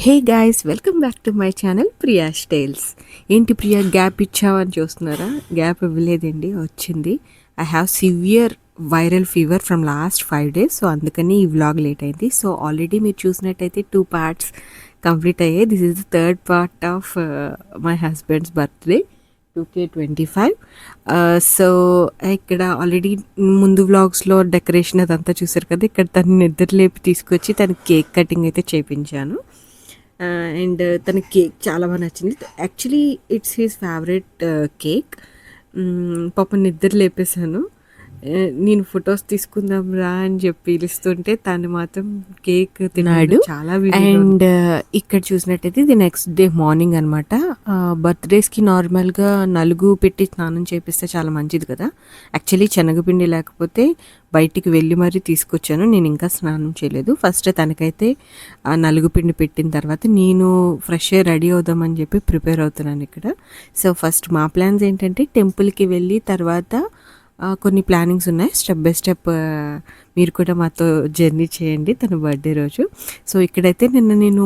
Hey guys, welcome back to my channel Priya's styles. ఏంటి Priya gap ఇచ్చావని చూస్తున్నారా? గ్యాప్ ఇవ్వలేదండి, వచ్చింది. I have severe viral fever from last 5 days. So అందుకని ఈ వ్లాగ్ లేట్ అయింది. సో ఆల్రెడీ మీరు చూసినట్టయితే 2 parts కంప్లీట్ అయ్యాయి. This is the third part of my husband's birthday 2K25. So ఇక్కడ ఆల్రెడీ ముందు వ్లాగ్స్లో డెకరేషన్ అదంతా చూసారు కదా. ఇక్కడ తను నిద్రలేపి తీసుకొచ్చి తనకి కేక్ కటింగ్ అయితే చేయించాను. అండ్ తన కేక్ చాలా బాగా నచ్చింది. Actually it's his favourite cake. పాపం నిద్ర లేపేశాను. నేను ఫొటోస్ తీసుకుందాం రా అని చెప్పి పిలుస్తుంటే తను మాత్రం కేక్ తిన్నాడు చాలా. అండ్ ఇక్కడ చూసినట్టయితే ఇది నెక్స్ట్ డే మార్నింగ్ అనమాట. బర్త్డేస్కి నార్మల్గా నలుగు పెట్టి స్నానం చేపిస్తే చాలా మంచిది కదా. యాక్చువల్లీ శనగపిండి లేకపోతే బయటికి వెళ్ళి మరీ తీసుకొచ్చాను. నేను ఇంకా స్నానం చేయలేదు. ఫస్ట్ తనకైతే నలుగు పిండి పెట్టిన తర్వాత నేను ఫ్రెష్ రెడీ అవుదామని చెప్పి ప్రిపేర్ అవుతున్నాను ఇక్కడ. సో ఫస్ట్ మా ప్లాన్స్ ఏంటంటే టెంపుల్కి వెళ్ళి తర్వాత కొన్ని ప్లానింగ్స్ ఉన్నాయి. స్టెప్ బై స్టెప్ మీరు కూడా మాతో జర్నీ చేయండి తన బర్త్డే రోజు. సో ఇక్కడైతే నేను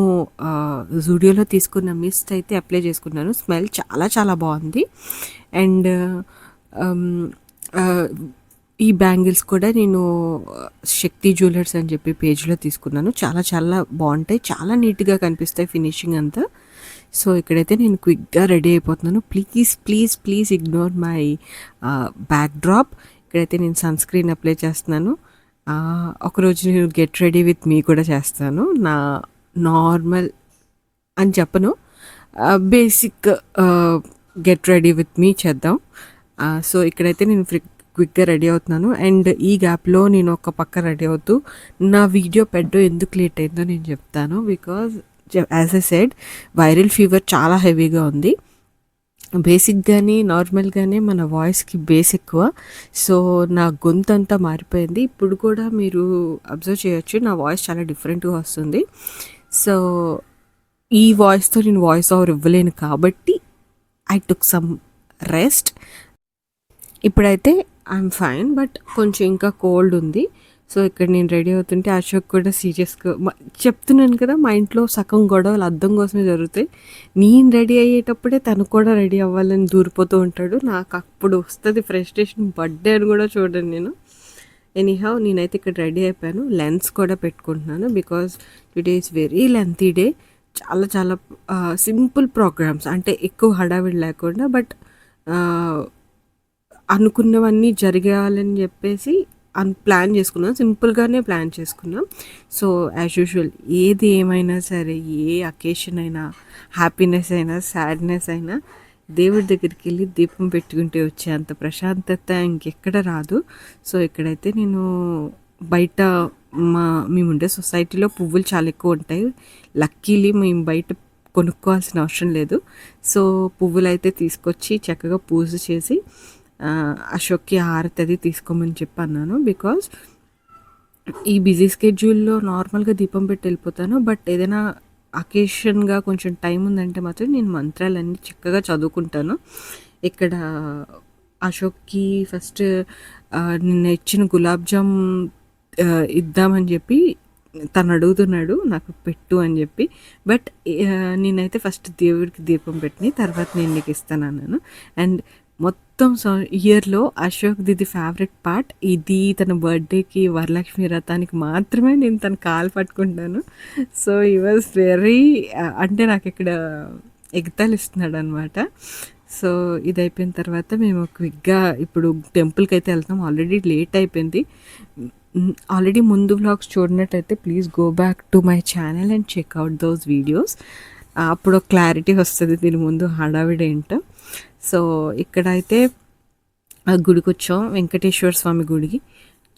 జూడియోలో తీసుకున్న మిస్ట్ అయితే అప్లై చేసుకున్నాను. స్మెల్ చాలా చాలా బాగుంది. అండ్ ఈ బ్యాంగిల్స్ కూడా నేను శక్తి జ్యువెలర్స్ అని చెప్పి పేజ్లో తీసుకున్నాను. చాలా చాలా బాగుంటాయి, చాలా నీట్గా కనిపిస్తాయి ఫినిషింగ్ అంతా. సో ఇక్కడైతే నేను క్విక్గా రెడీ అయిపోతున్నాను. Please please please ignore my backdrop. ఇక్కడైతే నేను సన్ స్క్రీన్ అప్లై చేస్తున్నాను. ఒకరోజు నేను గెట్ రెడీ విత్ మీ కూడా చేస్తాను. నా నార్మల్ అని చెప్పను, బేసిక్ గెట్ రెడీ విత్ మీ చేద్దాం. సో ఇక్కడైతే నేను క్విక్గా రెడీ అవుతున్నాను. అండ్ ఈ గ్యాప్లో నేను ఒక పక్క రెడీ అవుతూ నా వీడియో పెట్టడం ఎందుకు లేట్ అయిందో నేను చెప్తాను. Because as I said viral fever చాలా హెవీగా ఉంది. బేసిక్గానే నార్మల్గానే మన వాయిస్కి బేస్ ఎక్కువ. సో నా గొంతు అంతా మారిపోయింది. ఇప్పుడు కూడా మీరు అబ్జర్వ్ చేయొచ్చు, నా వాయిస్ చాలా డిఫరెంట్గా వస్తుంది. సో ఈ వాయిస్తో నేను వాయిస్ ఓవర్ ఇవ్వలేను కాబట్టి ఐ టుక్ సమ్ రెస్ట్. ఇప్పుడైతే ఐఎమ్ ఫైన్, బట్ కొంచెం ఇంకా కోల్డ్ ఉంది. సో ఇక్కడ నేను రెడీ అవుతుంటే అశోక్ కూడా సీరియస్గా చెప్తున్నాను కదా, మా ఇంట్లో సగం గొడవలు అద్దం కోసమే జరుగుతాయి. నేను రెడీ అయ్యేటప్పుడే తను కూడా రెడీ అవ్వాలని దూరిపోతూ ఉంటాడు. నాకు అప్పుడు వస్తుంది ఫ్రస్ట్రేషన్. బర్త్డే అని కూడా చూడండి నేను. ఎనీహౌ నేనైతే ఇక్కడ రెడీ అయిపోయాను. లెన్స్ కూడా పెట్టుకుంటున్నాను because today is very lengthy day. చాలా చాలా సింపుల్ ప్రోగ్రామ్స్, అంటే ఎక్కువ హడావిడి లేకుండా, బట్ అనుకున్నవన్నీ జరగాలని చెప్పేసి ప్లాన్ చేసుకున్నాం. సింపుల్గానే ప్లాన్ చేసుకున్నాం. సో యాజ్ యూజువల్ ఏది ఏమైనా సరే, ఏ అకేషన్ అయినా, హ్యాపీనెస్ అయినా సాడ్నెస్ అయినా దేవుడి దగ్గరికి వెళ్ళి దీపం పెట్టుకుంటే వచ్చే అంత ప్రశాంతత ఇంకెక్కడ రాదు. సో ఇక్కడైతే నేను బయట మేముండే సొసైటీలో పువ్వులు చాలా ఎక్కువ ఉంటాయి. లక్కీలీ మేము బయట కొనుక్కోవాల్సిన అవసరం లేదు. సో పువ్వులు అయితే తీసుకొచ్చి చక్కగా పూజ చేసి అశోక్కి హారతి అది తీసుకోమని చెప్పి అన్నాను. బికాజ్ ఈ బిజీ స్కెడ్యూల్లో నార్మల్గా దీపం పెట్టి వెళ్ళిపోతాను. బట్ ఏదైనా అకేషన్గా కొంచెం టైం ఉందంటే మాత్రం నేను మంత్రాలన్నీ చక్కగా చదువుకుంటాను. ఇక్కడ అశోక్కి ఫస్ట్ నిన్న ఇచ్చిన గులాబ్ జామ్ ఇద్దామని చెప్పి తను అడుగుతున్నాడు నాకు పెట్టు అని చెప్పి. బట్ నేనైతే ఫస్ట్ దేవుడికి దీపం పెట్టిన తర్వాత నేను నీకు ఇస్తాను అన్నాను. అండ్ మొత్తం ఇయర్లో అశోక్ది ఇది ఫేవరెట్ పార్ట్. ఇది తన బర్త్డేకి వరలక్ష్మి వ్రతానికి మాత్రమే నేను తన కాలు పట్టుకుంటాను. సో ఈ వాజ్ వెరీ, అంటే నాకు ఇక్కడ ఎగతాళి ఇస్తున్నాడు అనమాట. సో ఇది అయిపోయిన తర్వాత మేము క్విక్గా ఇప్పుడు టెంపుల్కి అయితే వెళ్తాం. ఆల్రెడీ లేట్ అయిపోయింది. ఆల్రెడీ ముందు వ్లాగ్స్ చూడనట్టయితే please go back to my channel and check out those videos. అప్పుడు క్లారిటీ వస్తుంది దీని ముందు హడావిడి ఏంటో. సో ఇక్కడైతే గుడికి వచ్చాం, వెంకటేశ్వర స్వామి గుడికి.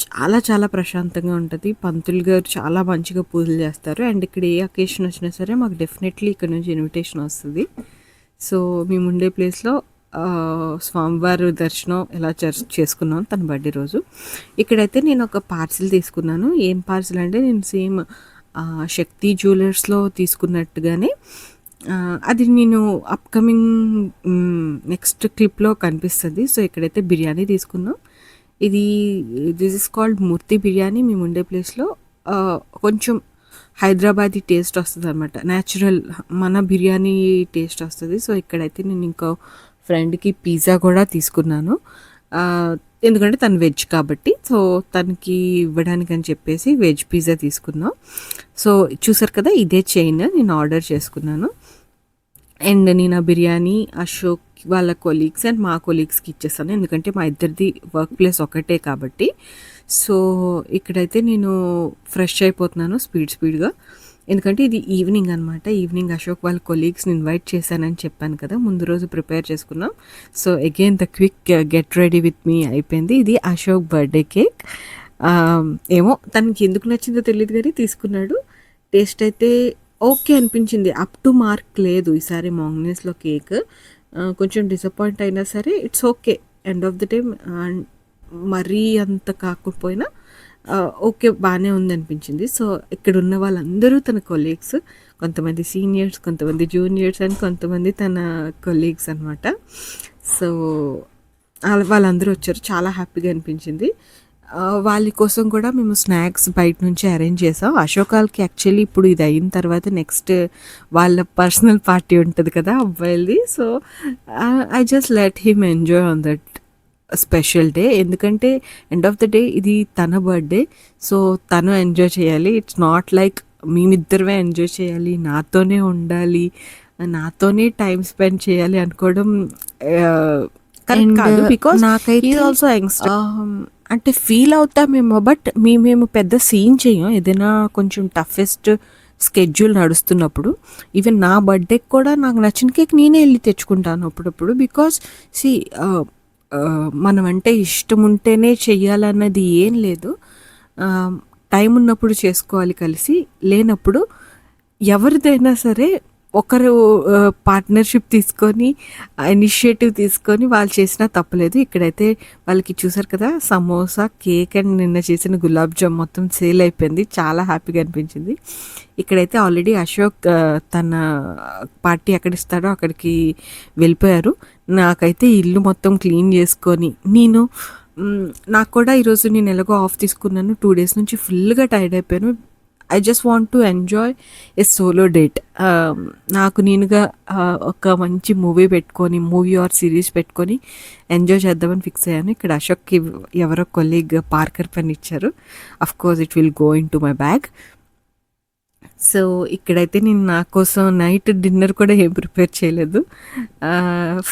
చాలా చాలా ప్రశాంతంగా ఉంటుంది. పంతులు గారు చాలా మంచిగా పూజలు చేస్తారు. అండ్ ఇక్కడ ఏ అకేషన్ వచ్చినా సరే మాకు డెఫినెట్లీ ఇక్కడ నుంచి ఇన్విటేషన్ వస్తుంది. సో మేము ఉండే ప్లేస్లో స్వామివారి దర్శనం ఎలా చేసుకున్నాం తన బర్త్డే రోజు. ఇక్కడైతే నేను ఒక పార్సిల్ తీసుకున్నాను. ఏం పార్సిల్ అంటే నేను సేమ్ శక్తి జ్యువెలర్స్లో తీసుకున్నట్టుగానే అది నేను అప్కమింగ్ నెక్స్ట్ క్లిప్లో కనిపిస్తుంది. సో ఇక్కడైతే బిర్యానీ తీసుకున్నాం. దిస్ ఇస్ కాల్డ్ మూర్తి బిర్యానీ. మేము ఉండే ప్లేస్లో కొంచెం హైదరాబాదీ టేస్ట్ వస్తదనమాట. న్యాచురల్ మన బిర్యానీ టేస్ట్ వస్తది. సో, ఇక్కడైతే నేను ఇంకో ఫ్రెండ్‌కి పిజ్జా కూడా తీసుకున్నాను. ఎందుకంటే తను వెజ్ కాబట్టి. సో, తనకి ఇవ్వడానికని చెప్పేసి వెజ్ పిజ్జా తీసుకున్నాం. సో, చూసారు కదా! ఇదే చైన్ నేను ఆర్డర్ చేసుకున్నాను. అండ్ నేను ఆ బిర్యానీ అశోక్ వాళ్ళ కొలీగ్స్ అండ్ మా కొలీగ్స్‌కి ఇచ్చేసాను. ఎందుకంటే మా ఇద్దరిది వర్క్ ప్లేస్ ఒకటే కాబట్టి. సో, ఇక్కడైతే నేను ఫ్రెష్ అయిపోతున్నాను స్పీడ్‌గా. ఎందుకంటే ఇది ఈవినింగ్ అనమాట. ఈవినింగ్ అశోక్ వాళ్ళ కొలీగ్స్‌ని ఇన్వైట్ చేశానని చెప్పాను కదా! ముందు రోజు ప్రిపేర్ చేసుకున్నాం. So, again the quick get ready with me అయిపోయింది. ఇది అశోక్ బర్త్‌డే కేక్. ఏమో తనకి ఎందుకు నచ్చిందో తెలీదు గానీ తీసుకున్నాడు. టేస్ట్ అయితే ఓకే అనిపించింది. అప్ టు మార్క్ లేదు ఈసారి మాంగ్నీస్‌లో కేక్. కొంచెం డిసప్పాయింట్ అయినా సరే it's okay. End of the day మరీ అంత కాకపోయినా ఓకే బానే ఉందనిపించింది. సో, ఇక్కడున్న వాళ్ళందరూ తన కొలీగ్స్. కొంతమంది సీనియర్స్, కొంతమంది జూనియర్స్ అండ్ కొంతమంది తన కొలీగ్స్ అనమాట. సో, వాళ్ళందరూ వచ్చారు. చాలా హ్యాపీగా అనిపించింది. వాళ్ళ కోసం కూడా మేము స్నాక్స్ బయట నుంచి అరేంజ్ చేసాం. అశోకాలకి యాక్చువల్లీ ఇప్పుడు ఇది అయిన తర్వాత నెక్స్ట్ వాళ్ళ పర్సనల్ పార్టీ ఉంటుంది కదా అబ్బాయిలది. So, I just let him enjoy on that special day. ఎందుకంటే ఎండ్ ఆఫ్ ద డే ఇది తన బర్త్డే. సో, తను ఎంజాయ్ చేయాలి. ఇట్స్ నాట్ లైక్ మేమిద్దరమే ఎంజాయ్ చేయాలి, నాతోనే ఉండాలి, నాతోనే టైం స్పెండ్ చేయాలి అనుకోవడం కరెక్ట్ కాదు. బికాస్ నాకైతే ఆల్సో అంటే ఫీల్ అవుతామేమో, బట్ మేము పెద్ద సీన్ చేయం ఏదైనా కొంచెం టఫెస్ట్ స్కెడ్యూల్ నడుస్తున్నప్పుడు. ఈవెన్ నా బర్త్డేకి కూడా నాకు నచ్చిన కేక్ నేనే వెళ్ళి తెచ్చుకుంటాను అప్పుడప్పుడు. బికాస్ సి మనం అంటే ఇష్టం ఉంటేనే చెయ్యాలన్నది ఏం లేదు. టైం ఉన్నప్పుడు చేసుకోవాలి కలిసి, లేనప్పుడు ఎవరిదైనా సరే ఒకరు పార్ట్నర్షిప్ తీసుకొని ఇనిషియేటివ్ తీసుకొని వాళ్ళు చేసినా తప్పలేదు. ఇక్కడైతే వాళ్ళకి చూసారు కదా సమోసా, కేక్ అండ్ నిన్న చేసిన గులాబ్ జామ్ మొత్తం సేల్ అయిపోయింది. చాలా హ్యాపీగా అనిపించింది. ఇక్కడైతే ఆల్రెడీ అశోక్ తన పార్టీ ఎక్కడిస్తాడో అక్కడికి వెళ్ళిపోయారు. నాకైతే ఇల్లు మొత్తం క్లీన్ చేసుకొని నాకు కూడా ఈరోజు నేను ఎలాగో ఆఫ్ తీసుకున్నాను. 2 days నుంచి ఫుల్గా టైర్డ్ అయిపోయాను. I just want to enjoy a solo date. నాకు నేనుగా ఒక మంచి మూవీ ఆర్ సిరీస్ పెట్టుకొని ఎంజాయ్ చేద్దామని ఫిక్స్ అయ్యాను. ఇక్కడ అశోక్కి ఎవరో కొలీగ్ పార్కర్ పెన్ ఇచ్చారు. Of course it will go in to my bag. So, ఇక్కడైతే నేను నా కోసం నైట్ డిన్నర్ కూడా ఏం ప్రిపేర్ చేయలేదు.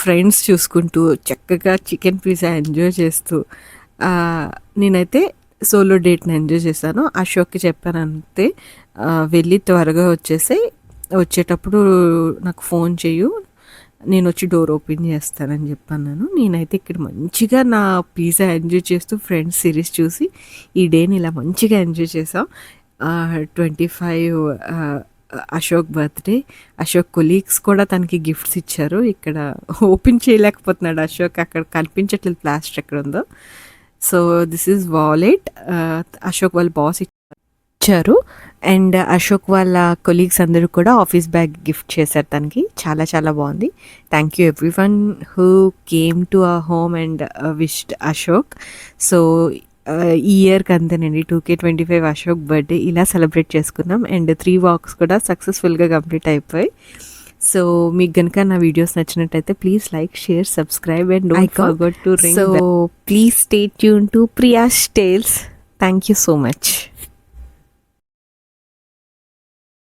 ఫ్రెండ్స్ చూసుకుంటూ చక్కగా చికెన్ పిజ్జా ఎంజాయ్ చేస్తూ నేనైతే సోలో డేట్ని ఎంజాయ్ చేశాను. అశోక్కి చెప్పాను అంతే, వెళ్ళి త్వరగా వచ్చేటప్పుడు నాకు ఫోన్ చేయు, నేను వచ్చి డోర్ ఓపెన్ చేస్తానని చెప్పాను. నేనైతే ఇక్కడ మంచిగా నా పిజ్జా ఎంజాయ్ చేస్తూ ఫ్రెండ్స్ సిరీస్ చూసి ఈ డేని ఇలా మంచిగా ఎంజాయ్ చేసాం. 25 అశోక్ బర్త్డే. అశోక్ కొలీగ్స్ కూడా తనకి గిఫ్ట్స్ ఇచ్చారు. ఇక్కడ ఓపెన్ చేయలేకపోతున్నాడు అశోక్, అక్కడ కనిపించట్లేదు ప్లాస్టర్ ఎక్కడ ఉందో. So, this is wallet. Ashok వాళ్ళ బాస్ ఇచ్చారు. అండ్ అశోక్ వాళ్ళ కొలీగ్స్ అందరూ కూడా ఆఫీస్ బ్యాగ్ గిఫ్ట్ చేశారు తనకి. చాలా చాలా బాగుంది. Thank you everyone who came to our home and wished Ashok. So, ఈ ఇయర్కి అంతేనండి 2K25 అశోక్ బర్త్డే ఇలా సెలబ్రేట్ చేసుకున్నాం. అండ్ 3 walks కూడా సక్సెస్ఫుల్గా కంప్లీట్ అయిపోయి. సో, మీకు కనుక నా వీడియోస్ నచ్చినట్టయితే please like, share, subscribe and don't forget to ring. So, please stay tune to Priya's tales. Thank you so much.